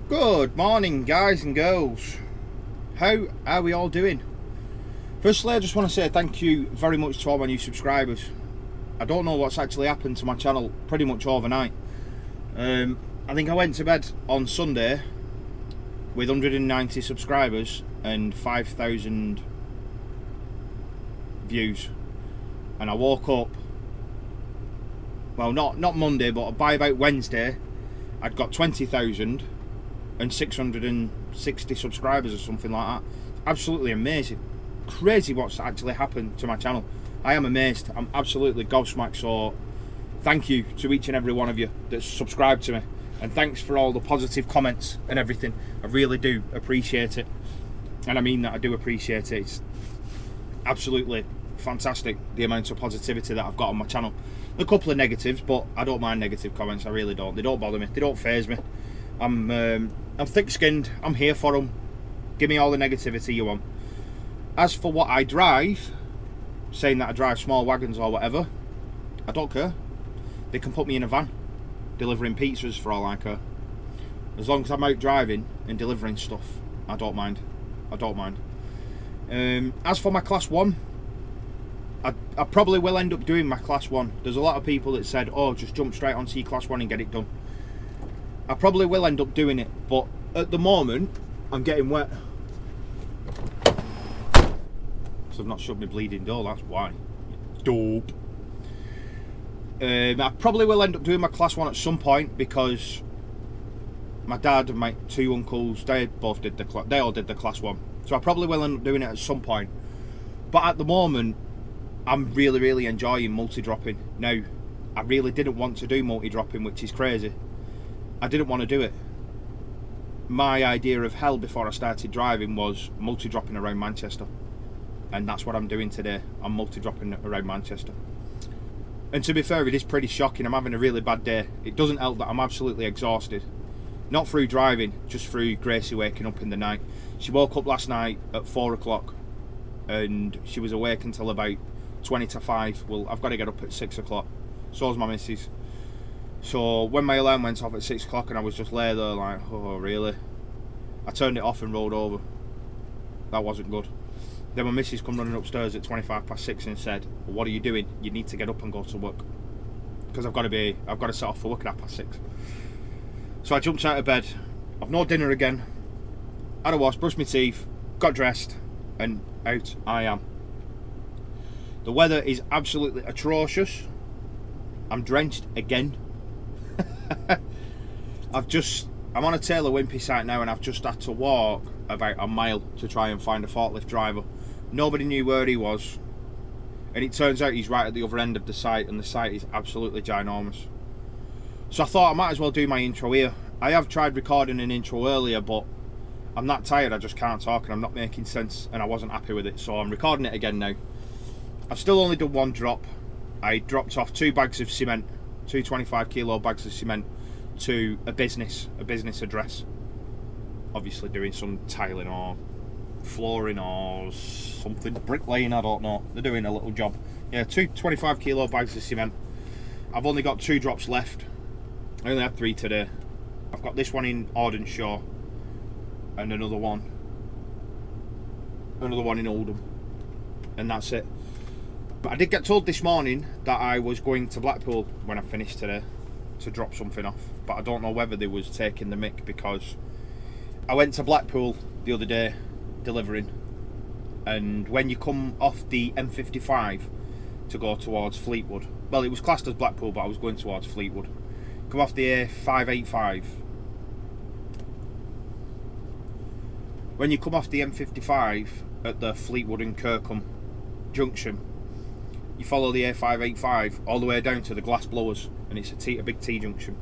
Good morning, guys and girls. How are we all doing? Firstly, I just want to say thank you very much to all my new subscribers. I don't know what's actually happened to my channel pretty much overnight. I think I went to bed on Sunday with 190 subscribers and 5,000 views, and I woke up, well, not Monday, but by about Wednesday I'd got 20,000 and 660 subscribers or something like that. Absolutely amazing. Crazy what's actually happened to my channel. I am amazed. I'm absolutely gobsmacked. So thank you to each and every one of you that's subscribed to me, and thanks for all the positive comments and everything. I really do appreciate it, and I mean that. I do appreciate it. It's absolutely fantastic, the amount of positivity that I've got on my channel. A couple of negatives, but I don't mind negative comments. I really don't. They don't bother me. They don't faze me. I'm thick-skinned. I'm here for them. Give me all the negativity you want. As for what I drive, saying that I drive small wagons or whatever, I don't care. They can put me in a van delivering pizzas for all I care. As long as I'm out driving and delivering stuff, I don't mind. I don't mind. As for my class 1, I probably will end up doing my class 1. There's a lot of people that said, oh, just jump straight onto your class 1 and get it done. I probably will end up doing it, but at the moment I'm getting wet. So I've not shut my bleeding door, that's why. Dope. I probably will end up doing my class 1 at some point, because my dad and my two uncles, they all did the class 1. So I probably will end up doing it at some point. But at the moment, I'm really enjoying multi-dropping. Now, I really didn't want to do multi-dropping, which is crazy. I didn't want to do it. My idea of hell before I started driving was multi-dropping around Manchester. And that's what I'm doing today. I'm multi-dropping around Manchester. And to be fair, it is pretty shocking. I'm having a really bad day. It doesn't help that I'm absolutely exhausted. Not through driving, just through Gracie waking up in the night. She woke up last night at 4 o'clock and she was awake until about 20 to 5. Well, I've got to get up at 6 o'clock. So's my missus. So when my alarm went off at 6 o'clock and I was just lay there like, oh really? I turned it off and rolled over. That wasn't good. Then my missus come running upstairs at 6:25 and said, well, what are you doing? You need to get up and go to work. Because I've got to set off for work at 6:30. So I jumped out of bed. I've no dinner again. Had a wash, brushed my teeth, got dressed, and out I am. The weather is absolutely atrocious. I'm drenched again. I'm on a Taylor Wimpey site now, and I've just had to walk about a mile to try and find a forklift driver. Nobody knew where he was, and it turns out he's right at the other end of the site, and the site is absolutely ginormous. So I thought I might as well do my intro here. I have tried recording an intro earlier, but I'm that tired I just can't talk and I'm not making sense, and I wasn't happy with it, so I'm recording it again now. I've still only done one drop. I dropped off 2 bags of cement, 2 25 kilo bags of cement to a business address. Obviously doing some tiling or flooring or something, bricklaying, I don't know. They're doing a little job. Yeah, 2 25 kilo bags of cement. I've only got 2 drops left. I only had 3 today. I've got this one in Ardenshire and another one in Oldham, and that's it. But I did get told this morning that I was going to Blackpool when I finished today to drop something off, but I don't know whether they was taking the mick, because I went to Blackpool the other day delivering, and when you come off the M55 to go towards Fleetwood, well, it was classed as Blackpool, but I was going towards Fleetwood. Come off the A585. When you come off the M55 at the Fleetwood and Kirkham junction, you follow the A585 all the way down to the glass blowers, and it's a big T junction.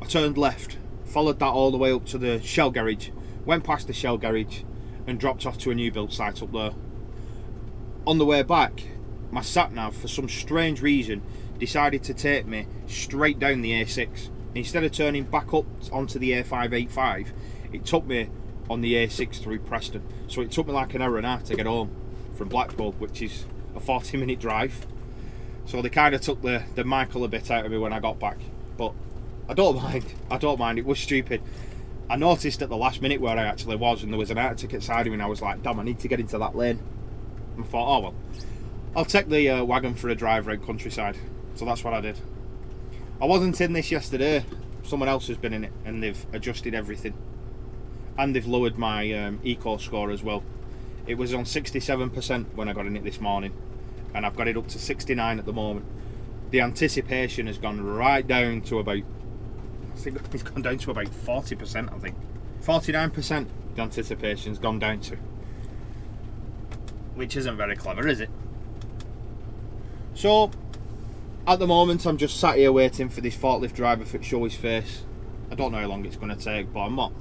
I turned left, followed that all the way up to the Shell garage, went past the Shell garage and dropped off to a new build site up there. On the way back, my sat nav, for some strange reason, decided to take me straight down the A6. Instead of turning back up onto the A585, it took me on the A6 through Preston. So it took me like an hour and a half to get home from Blackpool, which is a 40-minute drive. So they kind of took the Michael a bit out of me when I got back. But I don't mind. It was stupid. I noticed at the last minute where I actually was, and there was an Arctic side of me, and I was like, damn, I need to get into that lane. And I thought, oh well, I'll take the wagon for a drive around countryside. So that's what I did. I wasn't in this yesterday. Someone else has been in it, and they've adjusted everything. And they've lowered my eco score as well. It was on 67% when I got in it this morning, and I've got it up to 69 at the moment. The anticipation has gone right down to about, I think it's gone down to about 40%, I think. 49% the anticipation's gone down to. Which isn't very clever, is it? So, at the moment I'm just sat here waiting for this forklift driver to show his face. I don't know how long it's going to take, but I'm not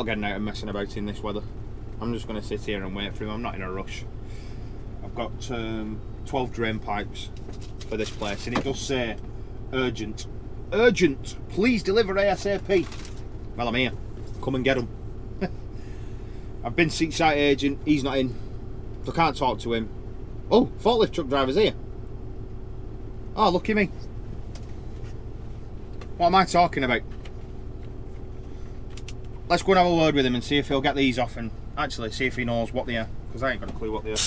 getting out and messing about in this weather. I'm just going to sit here and wait for him. I'm not in a rush. I've got 12 drain pipes for this place, and it does say urgent. Urgent! Please deliver ASAP. Well, I'm here. Come and get them. I've been seat-site agent. He's not in. I can't talk to him. Oh, forklift truck driver's here. Oh, lucky me. What am I talking about? Let's go and have a word with him and see if he'll get these off, and actually see if he knows what they are, because I ain't got a clue what they are.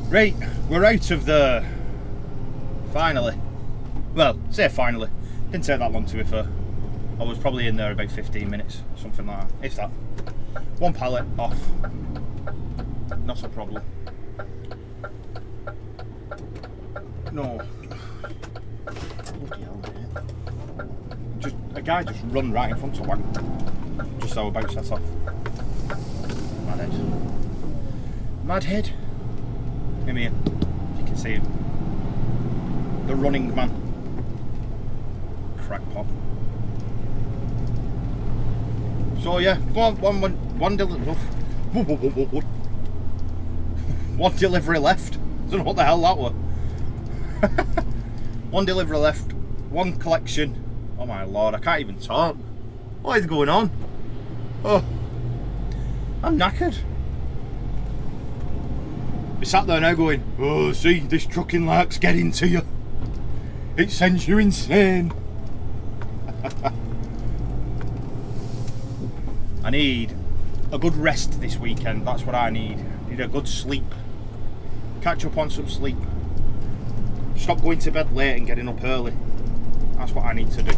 Right, we're out of the... Finally. Well, say finally. Didn't take that long to be fair. I was probably in there about 15 minutes, something like that, if that. One pallet off. Not a problem. No. Bloody hell, man. A guy just run right in front of wagon. Just so about set off. Madhead. Madhead. Him here. If you can see him. The running man. Crackpot. So yeah, one delivery left. Don't know what the hell that was. One delivery left, one collection. Oh my lord, I can't even talk. What is going on? Oh, I'm knackered. We sat there now going, oh, see, this trucking lark's getting to you. It sends you insane. I need a good rest this weekend. That's what I need. I need a good sleep. Catch up on some sleep. Stop going to bed late and getting up early. That's what I need to do.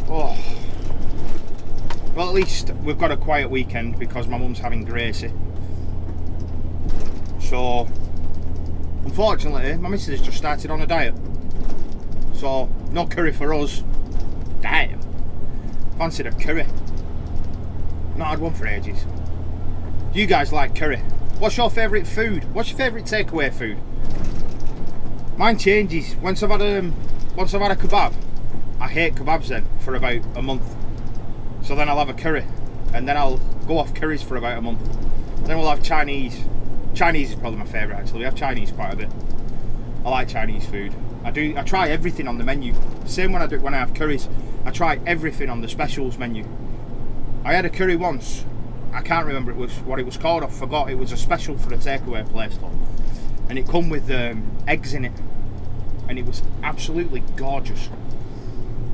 Oh. Well, at least we've got a quiet weekend because my mum's having Gracie. So, unfortunately, my missus just started on a diet. So, no curry for us. Damn. Fancied a curry. Not had one for ages. Do you guys like curry? What's your favourite food? What's your favourite takeaway food? Mine changes. Once I've had a kebab, I hate kebabs then for about a month. So then I'll have a curry, and then I'll go off curries for about a month. Then we'll have Chinese. Chinese is probably my favourite actually. We have Chinese quite a bit. I like Chinese food. I try everything on the menu. Same when I have curries. I try everything on the specials menu. I had a curry once. I can't remember what it was called. I forgot. It was a special for a takeaway place though, and it come with eggs in it, and it was absolutely gorgeous.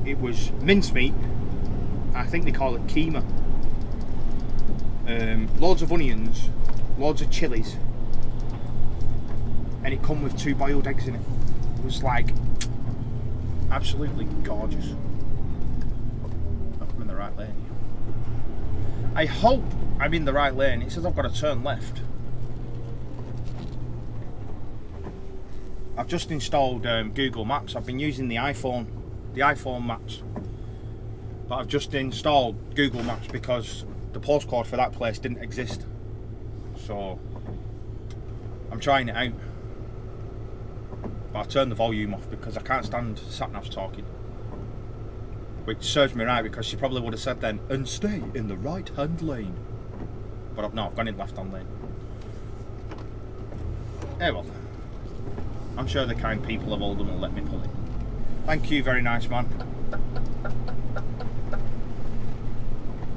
It was mincemeat. I think they call it keema. Loads of onions, loads of chilies, and it come with 2 boiled eggs in it. It was like absolutely gorgeous. I'm in the right lane. I hope I'm in the right lane. It says I've got to turn left. I've just installed Google Maps. I've been using the iPhone maps, but I've just installed Google Maps because the postcode for that place didn't exist. So I'm trying it out, but I've turned the volume off because I can't stand sat-navs talking, which serves me right because she probably would have said then, and stay in the right hand lane, but I've gone in left hand lane. Eh well, I'm sure the kind people of Oldham will let me pull it. Thank you, very nice man.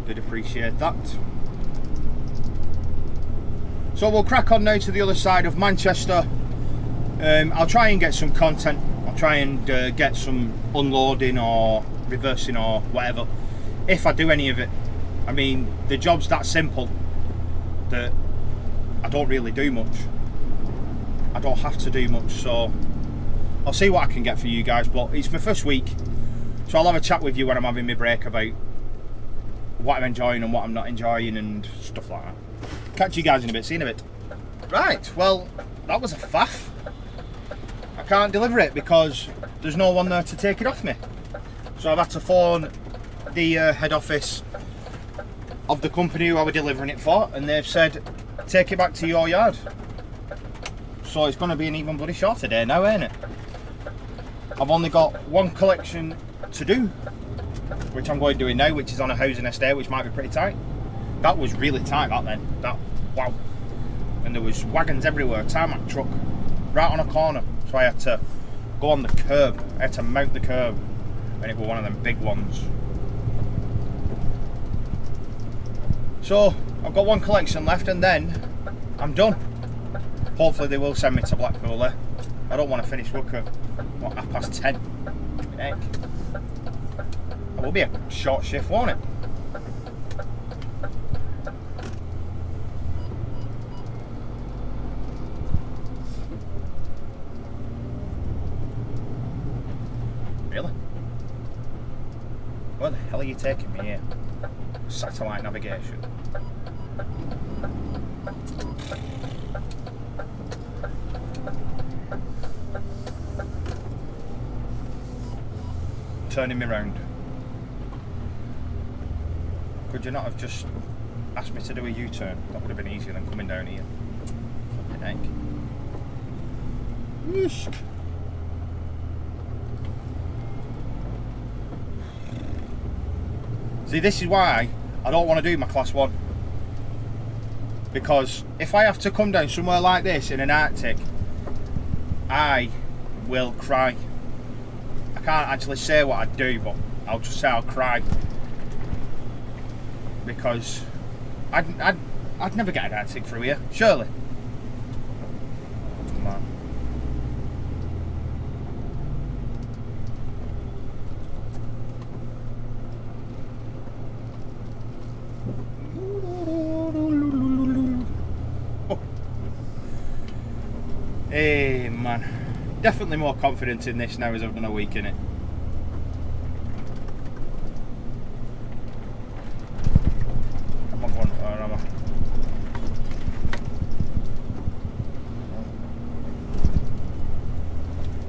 Did appreciate that. So we'll crack on now to the other side of Manchester. I'll try and get some content. I'll try and get some unloading or reversing or whatever, if I do any of it. I mean, the job's that simple that I don't really do much. I don't have to do much, so I'll see what I can get for you guys. But it's my first week, so I'll have a chat with you when I'm having my break about what I'm enjoying and what I'm not enjoying and stuff like that. Catch you guys in a bit, see you in a bit. Right, well, that was a faff. I can't deliver it because there's no one there to take it off me. So I've had to phone the head office of the company who I were delivering it for, and they've said, take it back to your yard. So it's going to be an even bloody shorter day now, ain't it? I've only got one collection to do, which I'm going to do now, which is on a housing estate, which might be pretty tight. That was really tight, that then. That, wow. And there was wagons everywhere, tarmac truck, right on a corner. So I had to go on the curb. I had to mount the curb, and it was one of them big ones. So I've got one collection left, and then I'm done. Hopefully they will send me to Blackpool there. I don't want to finish work at, what, 10:30. Heck. It will be a short shift, won't it? Really? Where the hell are you taking me here? Satellite navigation. Turning me round. Could you not have just asked me to do a U-turn? That would have been easier than coming down here. Fucking heck. Whoosh. See, this is why I don't want to do my class 1. Because if I have to come down somewhere like this in an Arctic, I will cry. I can't actually say what I'd do, but I'll just say I'll cry. Because I'd never get an Arctic through here, surely. Come on. Oh. Hey man, definitely more confident in this now as I've done a week in it.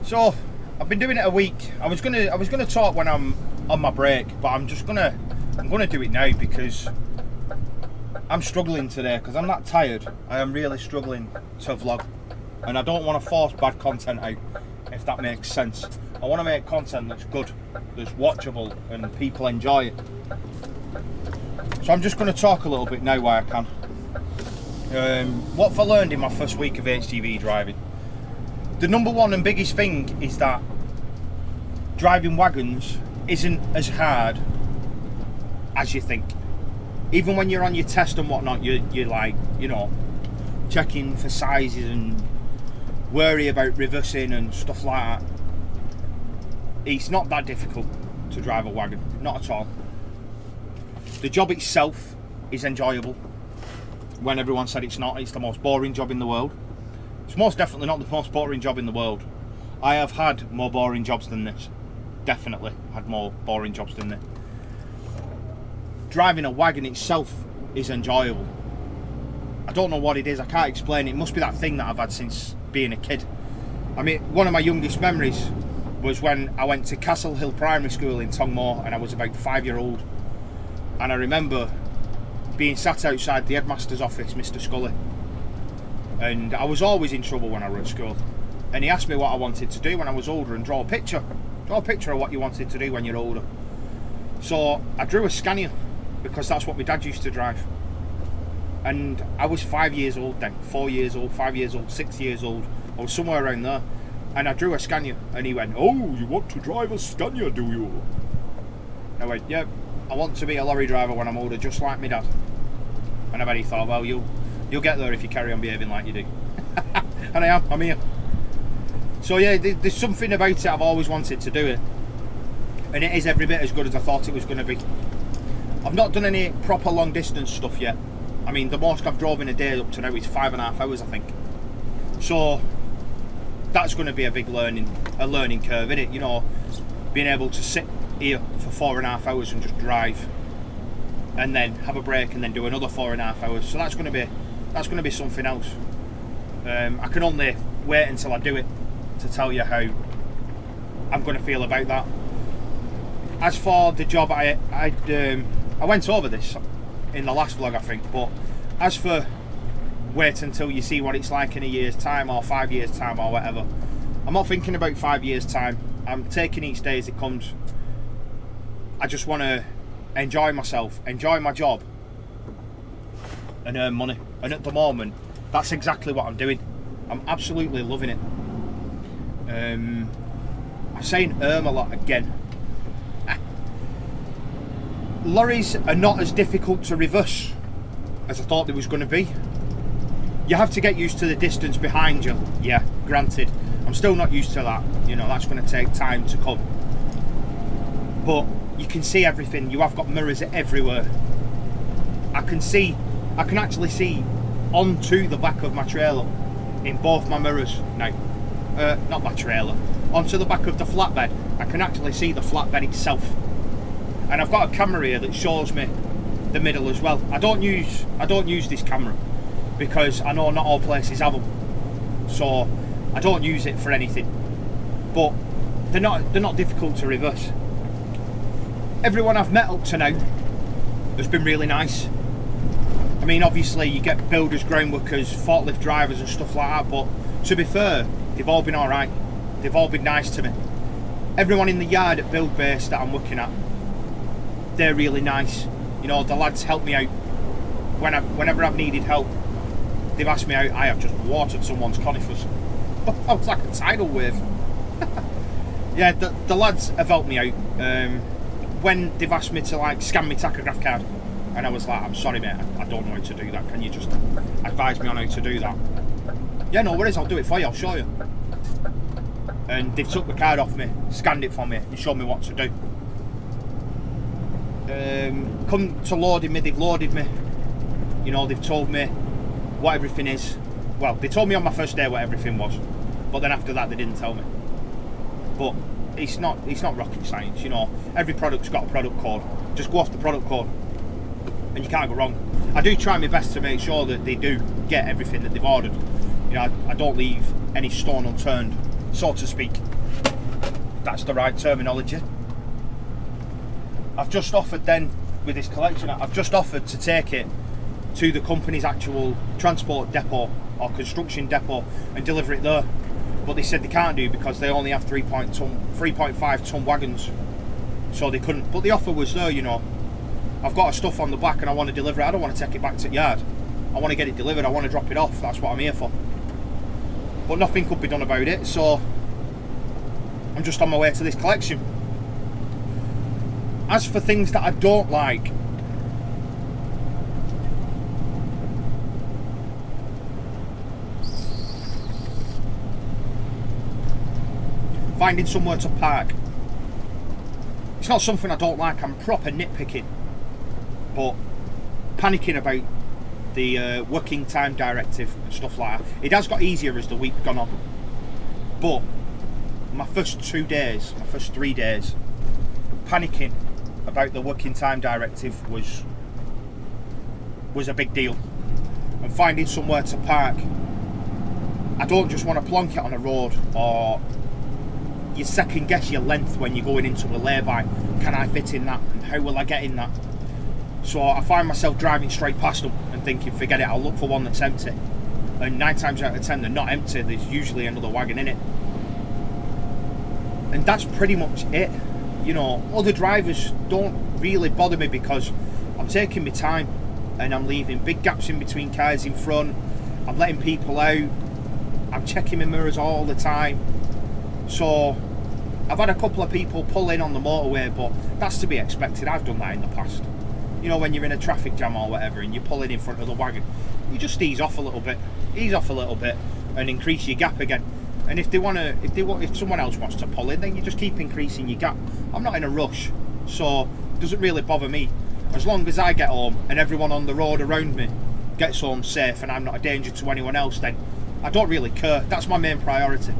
So I've been doing it a week. I was gonna talk when I'm on my break, but I'm gonna do it now because I'm struggling today because I'm that tired. I am really struggling to vlog, and I don't want to force bad content out, if that makes sense. I want to make content that's good, that's watchable, and people enjoy it. So I'm just going to talk a little bit now while I can. What have I learned in my first week of HGV driving? The number one and biggest thing is that driving wagons isn't as hard as you think. Even when you're on your test and whatnot, you're like, you know, checking for sizes and worry about reversing and stuff like that. It's not that difficult to drive a wagon, not at all. The job itself is enjoyable. When everyone said it's not, it's the most boring job in the world. It's most definitely not the most boring job in the world. I have had more boring jobs than this. Definitely had more boring jobs than this. Driving a wagon itself is enjoyable. I don't know what it is, I can't explain it. It must be that thing that I've had since being a kid. I mean, one of my youngest memories was when I went to Castle Hill Primary School in Tongmore, and I was about 5-year-old. And I remember being sat outside the headmaster's office, Mr. Scully. And I was always in trouble when I were at school. And he asked me what I wanted to do when I was older and draw a picture. Draw a picture of what you wanted to do when you're older. So I drew a Scania, because that's what my dad used to drive. And I was 5 years old then, 4 years old, 5 years old, 6 years old. I was somewhere around there. And I drew a Scania, and he went, "Oh, you want to drive a Scania, do you?" And I went, "Yeah, I want to be a lorry driver when I'm older, just like my dad." And I bet he thought, well, you'll get there if you carry on behaving like you do. And I'm here. So yeah, there's something about it. I've always wanted to do it, and it is every bit as good as I thought it was going to be. I've not done any proper long distance stuff yet. I mean, the most I've drove in a day up to now is 5.5 hours, I think. So that's going to be a big learning curve, isn't it? You know, being able to sit here for 4.5 hours and just drive, and then have a break, and then do another 4.5 hours. So that's going to be something else. I can only wait until I do it to tell you how I'm going to feel about that. As for the job, I went over this in the last vlog, I think, but as for wait until you see what it's like in a year's time or 5 years time or whatever, I'm not thinking about 5 years time. I'm taking each day as it comes. I just want to enjoy myself, enjoy my job, and earn money. And at the moment, that's exactly what I'm doing. I'm absolutely loving it. I'm saying a lot again. Lorries are not as difficult to reverse as I thought they was going to be. You have to get used to the distance behind you. Yeah, granted. I'm still not used to that. You know, that's going to take time to come. But you can see everything. You have got mirrors everywhere. I can actually see onto the back of my trailer in both my mirrors now. Not my trailer. Onto the back of the flatbed. I can actually see the flatbed itself. And I've got a camera here that shows me the middle as well. I don't use this camera because I know not all places have them, so I don't use it for anything. But they're not difficult to reverse. Everyone I've met up to now has been really nice. I mean, obviously you get builders, ground workers, forklift drivers and stuff like that, but to be fair, they've all been alright. They've all been nice to me. Everyone in the yard at Build Base that I'm working at, they're really nice. You know, the lads help me out whenever I've needed help. They've asked me out. I have just watered someone's conifers. I was like a tidal wave. Yeah, the lads have helped me out. When they've asked me to like scan my tachograph card, and I was like, I'm sorry mate, I don't know how to do that. Can you just advise me on how to do that? Yeah, no worries, I'll do it for you, I'll show you. And they've took the card off me, scanned it for me, and showed me what to do. Come to loading me, they've loaded me. You know, they've told me what everything is. Well, they told me on my first day what everything was, but then after that they didn't tell me. But it's not rocket science, you know. Every product's got a product code. Just go off the product code and you can't go wrong. I do try my best to make sure that they do get everything that they've ordered. You know, I don't leave any stone unturned, so to speak. That's the right terminology. I've just offered then, with this collection, I've just offered to take it to the company's actual transport depot or construction depot and deliver it there. But they said they can't do because they only have 3.5 ton wagons, so they couldn't. But the offer was there, you know. I've got stuff on the back and I want to deliver it. I don't want to take it back to the yard. I want to get it delivered. I want to drop it off. That's what I'm here for. But nothing could be done about it, so I'm just on my way to this collection. As for things that I don't like, finding somewhere to park. It's not something I don't like, I'm proper nitpicking. But panicking about the working time directive and stuff like that. It has got easier as the week gone on. But my first 3 days, panicking about the working time directive was a big deal. And finding somewhere to park, I don't just want to plonk it on a road, or you second guess your length when you're going into a lay-by. Can I fit in that, and how will I get in that? So I find myself driving straight past them and thinking, forget it, I'll look for one that's empty. And 9 times out of 10 they're not empty, there's usually another wagon in it. And that's pretty much it. You know, other drivers don't really bother me because I'm taking my time and I'm leaving big gaps in between cars in front. I'm letting people out. I'm checking my mirrors all the time. So I've had a couple of people pull in on the motorway, but that's to be expected. I've done that in the past. You know, when you're in a traffic jam or whatever and you're pulling in front of the wagon, you just ease off a little bit and increase your gap again. And if someone else wants to pull in, then you just keep increasing your gap. I'm not in a rush, so it doesn't really bother me. As long as I get home and everyone on the road around me gets home safe and I'm not a danger to anyone else, then I don't really care. That's my main priority.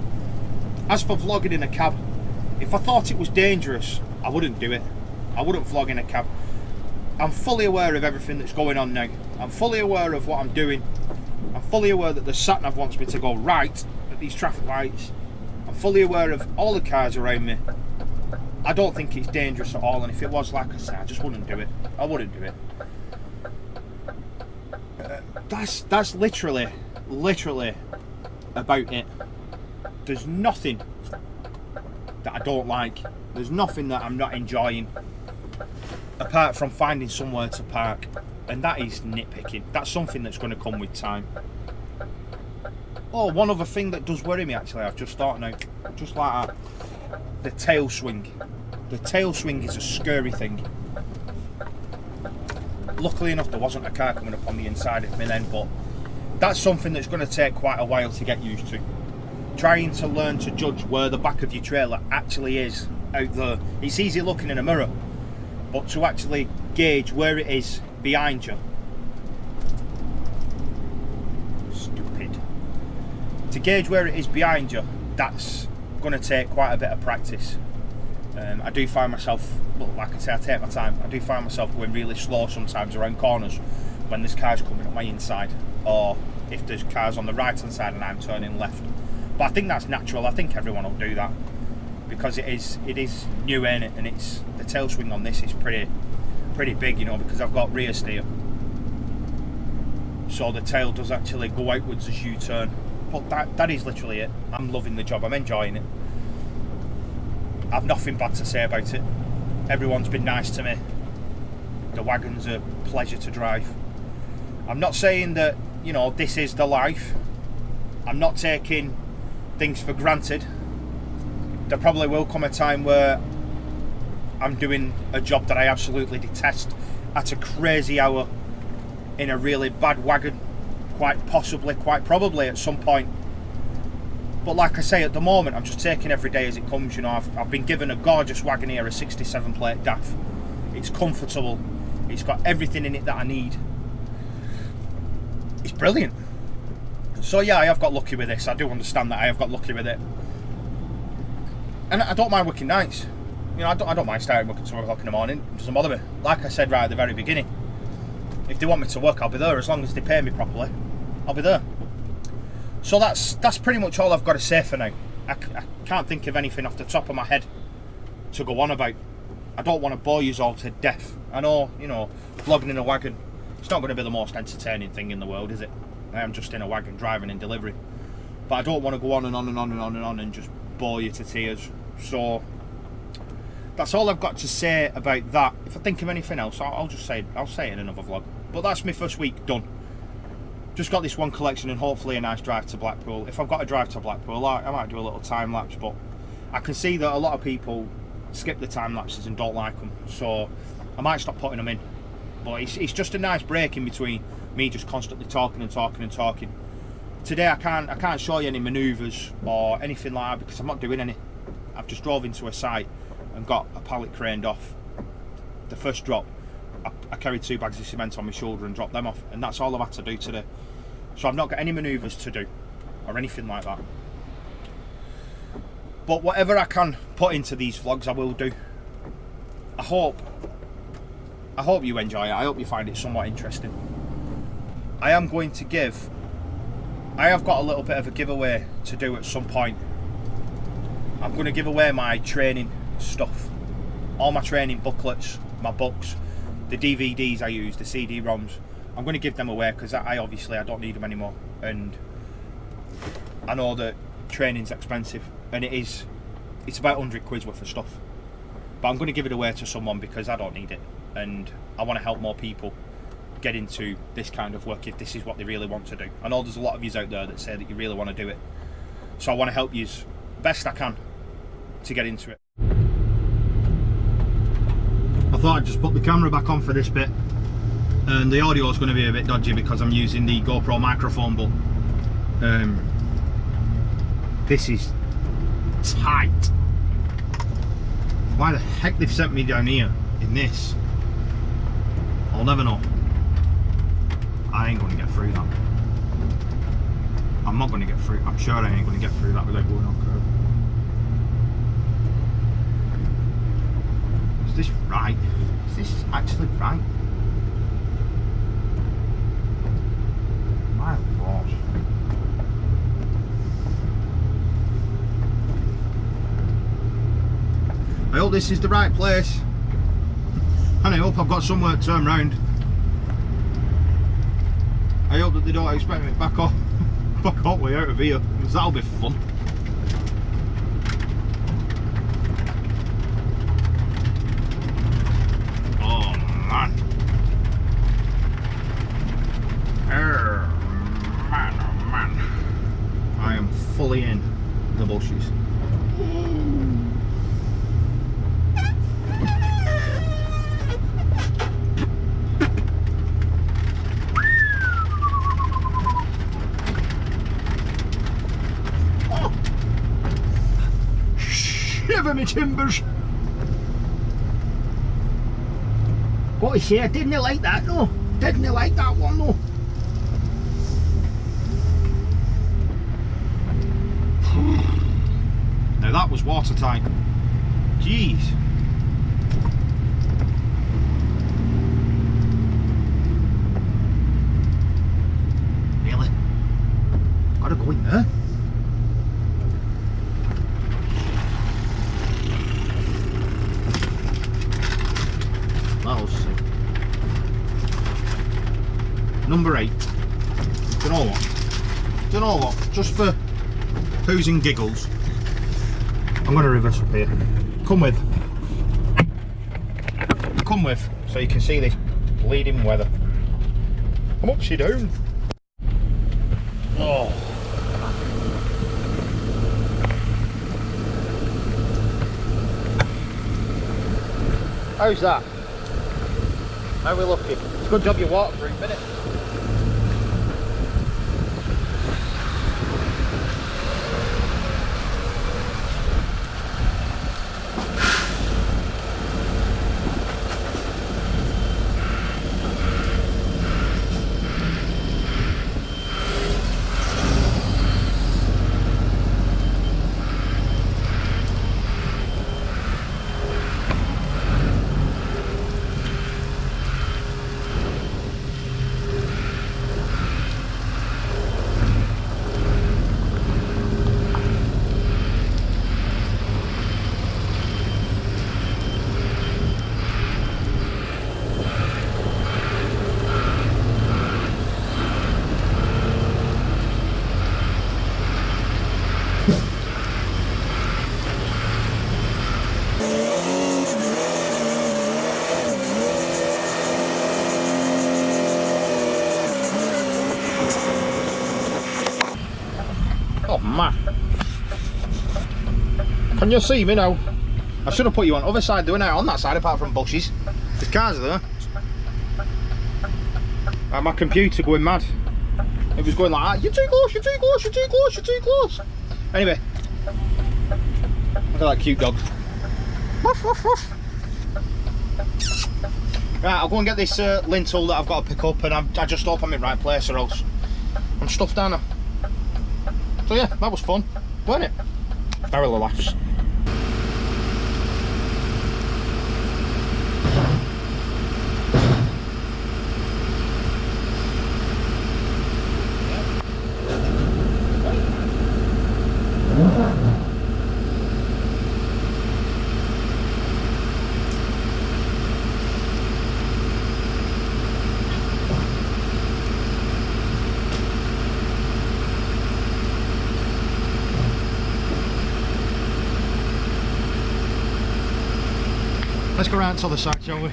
As for vlogging in a cab, if I thought it was dangerous, I wouldn't do it. I wouldn't vlog in a cab. I'm fully aware of everything that's going on now. I'm fully aware of what I'm doing. I'm fully aware that the sat-nav wants me to go right at these traffic lights. I'm fully aware of all the cars around me. I don't think it's dangerous at all, and if it was, like I said, I just wouldn't do it. I wouldn't do it. That's literally about it. There's nothing that I don't like. There's nothing that I'm not enjoying, apart from finding somewhere to park, and that is nitpicking. That's something that's going to come with time. Oh, one other thing that does worry me, actually, I've just thought now, just like that, the tail swing. The tail swing is a scary thing. Luckily enough, there wasn't a car coming up on the inside of me then, but that's something that's going to take quite a while to get used to. Trying to learn to judge where the back of your trailer actually is out there. It's easy looking in a mirror, but to actually gauge where it is behind you. Stupid. To gauge where it is behind you, that's going to take quite a bit of practice. I do find myself, well, like I say, I take my time. I do find myself going really slow sometimes around corners when there's cars coming up my inside, or if there's cars on the right hand side and I'm turning left. But I think that's natural. I think everyone will do that because it is new, ain't it? And it's the tail swing on this is pretty big, you know, because I've got rear steer, so the tail does actually go outwards as you turn. But that is literally it. I'm loving the job. I'm enjoying it. I've nothing bad to say about it. Everyone's been nice to me. The wagon's a pleasure to drive. I'm not saying that, you know, this is the life. I'm not taking things for granted. There probably will come a time where I'm doing a job that I absolutely detest at a crazy hour in a really bad wagon, quite probably at some point. But like I say, at the moment, I'm just taking every day as it comes. You know, I've been given a gorgeous wagon here, a 67 plate DAF. It's comfortable. It's got everything in it that I need. It's brilliant. So yeah, I have got lucky with this. I do understand that I have got lucky with it. And I don't mind working nights. You know, I don't mind starting working at 2 o'clock in the morning. It doesn't bother me. Like I said right at the very beginning, if they want me to work, I'll be there. As long as they pay me properly, I'll be there. So that's pretty much all I've got to say for now. I can't think of anything off the top of my head to go on about. I don't want to bore you all to death. I know, you know, vlogging in a wagon, it's not going to be the most entertaining thing in the world, is it? I am just in a wagon driving in delivery. But I don't want to go on and on and on and on and on and just bore you to tears. So that's all I've got to say about that. If I think of anything else, I'll say it in another vlog. But that's my first week done. Just got this one collection and hopefully a nice drive to Blackpool. If I've got a drive to Blackpool, I might do a little time lapse, but I can see that a lot of people skip the time lapses and don't like them, so I might stop putting them in. But it's just a nice break in between me just constantly talking and talking and talking. Today I can't show you any manoeuvres or anything like that because I'm not doing any. I've just drove into a site and got a pallet craned off. The first drop, I carried 2 bags of cement on my shoulder and dropped them off, and that's all I've had to do today. So I've not got any manoeuvres to do or anything like that. But whatever I can put into these vlogs, I will do. I hope you enjoy it. I hope you find it somewhat interesting. I have got a little bit of a giveaway to do at some point. I'm going to give away my training stuff, all my training booklets, my books, the DVDs I use, the CD-ROMs. I'm going to give them away because I obviously don't need them anymore, and I know that training's expensive, and it's about 100 quid worth of stuff. But I'm going to give it away to someone because I don't need it, and I want to help more people get into this kind of work if this is what they really want to do. I know there's a lot of yous out there that say that you really want to do it, so I want to help yous best I can to get into it. I thought I'd just put the camera back on for this bit, and the audio is going to be a bit dodgy because I'm using the GoPro microphone, but This is tight. Why the heck they've sent me down here in this? I'll never know. I ain't gonna get through that. I'm not gonna get through. I'm sure I ain't gonna get through that without going on curb. Is this right? Is this actually right? My lord. I hope this is the right place. And I hope I've got somewhere to turn round. I hope that they don't expect me back all the way out of here, because that'll be fun. Oh man. Man, oh man. I am fully in the bushes. Shiver me timbers! What I say, I didn't like that, no. Didn't like that one, no. Now that was watertight. Jeez. Really? Gotta go in there. That'll see. Number 8. Do you know what? Do you know what? Just for poos and giggles, I'm going to reverse up here. Come with. Come with, so you can see this bleeding weather. I'm upside down. Oh. How's that? How are we looking? It's a good job you're waterproof, isn't it? Oh man, can you see me now? I should have put you on the other side, doing it on that side apart from bushes. There's cars there. My computer going mad. It was going like that. You're too close, you're too close, you're too close, you're too close. Anyway, look at that cute dog. Woof, woof, woof. Right, I'll go and get this lintel that I've got to pick up, and I just hope I'm in the right place or else I'm stuffed down there. So yeah, that was fun, wasn't it? Barrel of laughs. Let's go around to the other side, shall we?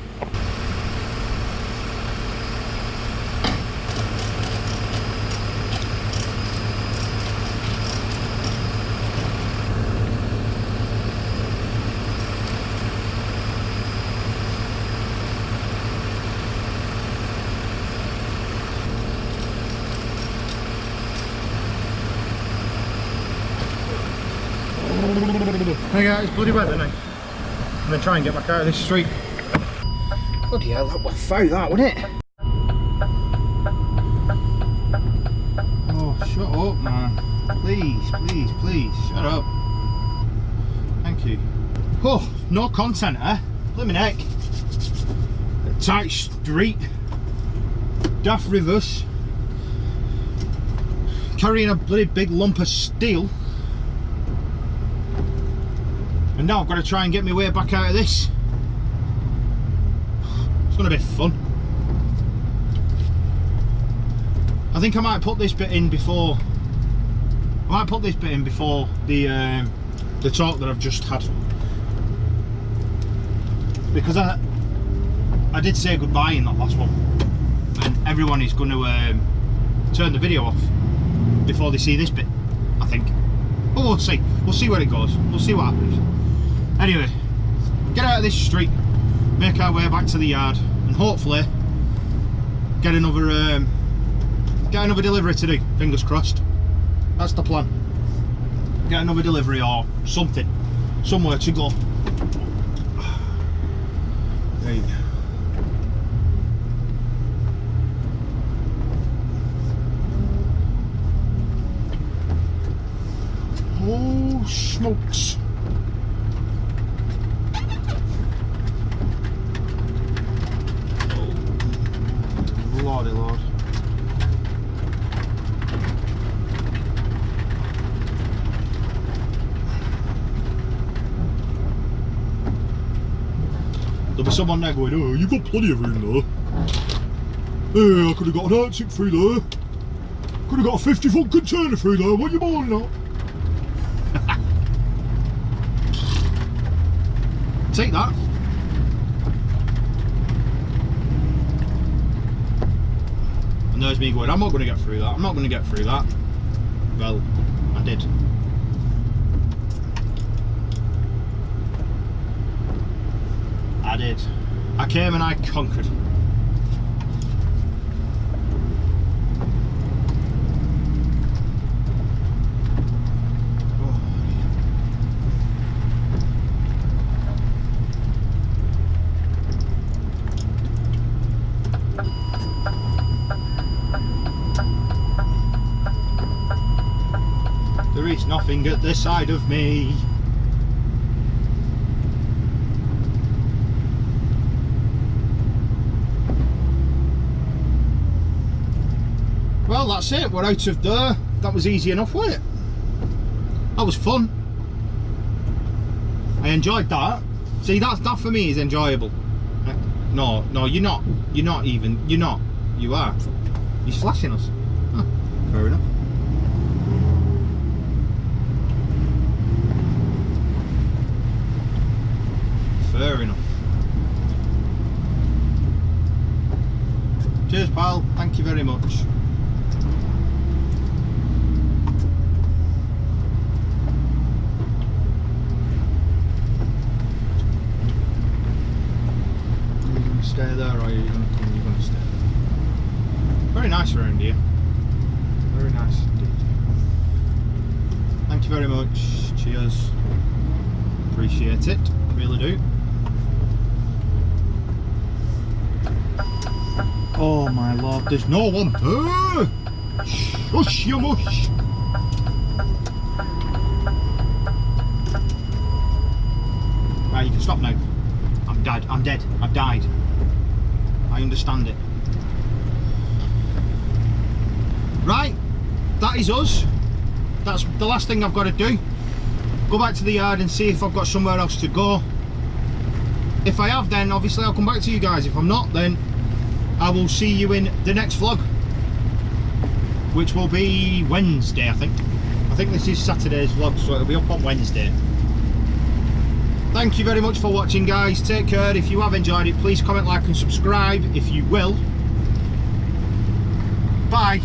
Hey guys, it's bloody weather now. I'm gonna try and get back out of this street. Bloody hell, that was foul, that, wasn't it? Oh, shut up, man. Please, please, please, shut up. Thank you. Oh, no content, eh? Blimmin' heck. A tight street. Daft reverse. Carrying a bloody big lump of steel. And now I've got to try and get my way back out of this. It's going to be fun. I think I might put this bit in before. I might put this bit in before the talk that I've just had, because I did say goodbye in that last one, and everyone is going to turn the video off before they see this bit, I think. But we'll see. We'll see where it goes. We'll see what happens. Anyway, get out of this street, make our way back to the yard, and hopefully get another delivery to do. Fingers crossed. That's the plan. Get another delivery or something, somewhere to go. There you go. Oh, smokes. Oh, lordy lord. There'll be someone there going, oh, you've got plenty of room there. Hey, I could have got an Arctic through there. Could have got a 50-foot container through there. What are you moaning at? Take that. And there's me going, I'm not going to get through that. I'm not going to get through that. Well, I did. I did. I came and I conquered. There is nothing at this side of me. Well, that's it, we're out of there. That was easy enough, wasn't it? That was fun. I enjoyed that. See, that for me is enjoyable. No, you're not even, you are. He's flashing us. Oh, fair enough. Fair enough. Cheers, pal. Thank you very much. Stay there, or are you going to come? You're going to stay there. Very nice around here. Very nice indeed. Thank you very much. Cheers. Appreciate it. Really do. Oh my lord, there's no one there. Shush you mush. Right, you can stop now. I'm dead. I'm dead. I've died. I understand it. Right, that is us. That's the last thing I've got to do. Go back to the yard and see if I've got somewhere else to go. If I have, then obviously I'll come back to you guys. If I'm not, then I will see you in the next vlog, which will be Wednesday, I think. I think this is Saturday's vlog, so it'll be up on Wednesday. Thank you very much for watching, guys. Take care. If you have enjoyed it, please comment, like and subscribe if you will. Bye.